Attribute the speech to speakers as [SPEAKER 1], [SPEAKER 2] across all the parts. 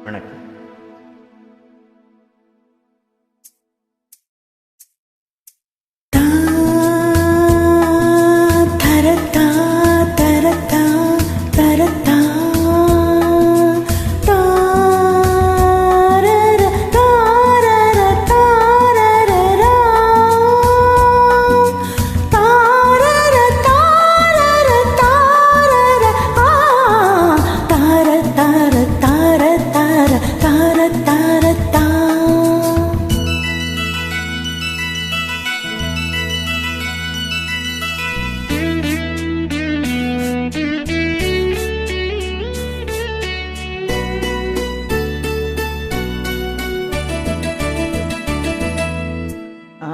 [SPEAKER 1] வணக்கம்.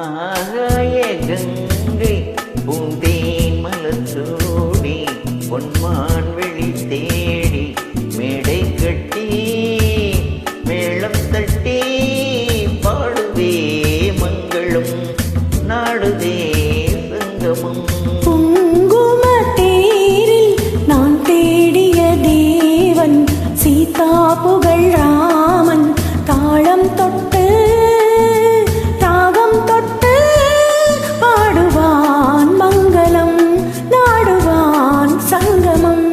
[SPEAKER 2] ஆகாய கங்கை பூந்தேன் மலர் சூடி பொன்மான் வெளி தேடி மேடை கட்டி மேளம் தட்டி பாடுவே மங்களம் நாடுதே சங்கமம்.
[SPEAKER 3] குங்கும தேரில் நான் தேடிய தேவன் சீதா புகழ் ராமன் தாளம் தொட்டு ராகம் தொட்டு பாடுவான் மங்களம் நாடுவான் சங்கமம்.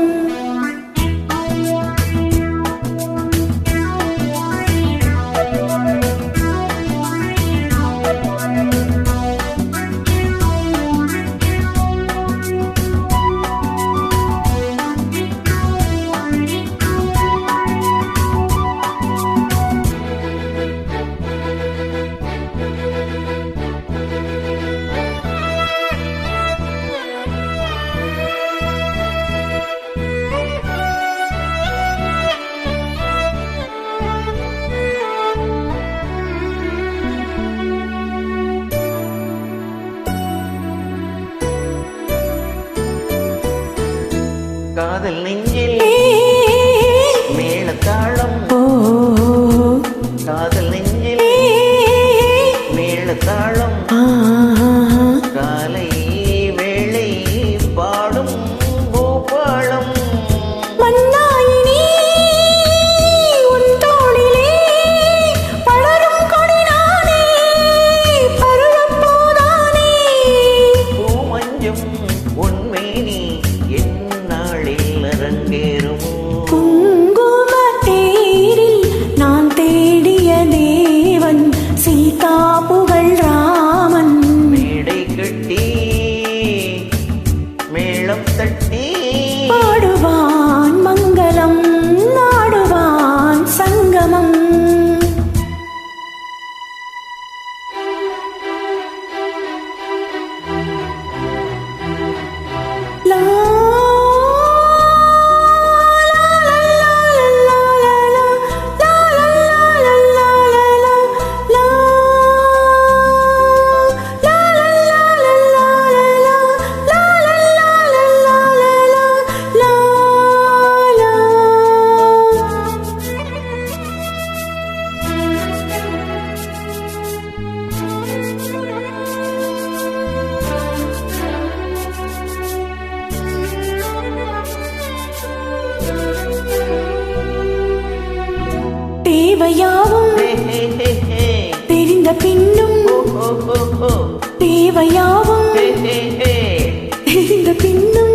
[SPEAKER 2] காதல் நெஞ்சில் மேளத்தாளம், காதல் நெஞ்சில் மேளத்தாளம், காலை வேளை பாடும் பூபாளம்.
[SPEAKER 3] மன்னாயினி உன் தோளிலே படரும் கொடிநானே பருவப்பூதானே
[SPEAKER 2] பூமஞ்சம் உன்மேனி எந்நாளில் அரங்கேறும்.
[SPEAKER 3] குங்கும தேரில் நான் தேடிய தேவன் சீதா புகழ் ராமன்
[SPEAKER 2] மேடை கட்டி மேளம் தட்டி
[SPEAKER 3] பாடுவான் மங்களம் நாடுவான் சங்கமம். லா தேவையாவும் தெரிந்த பின்னும் தேவையாவும் தெரிந்த பின்னும்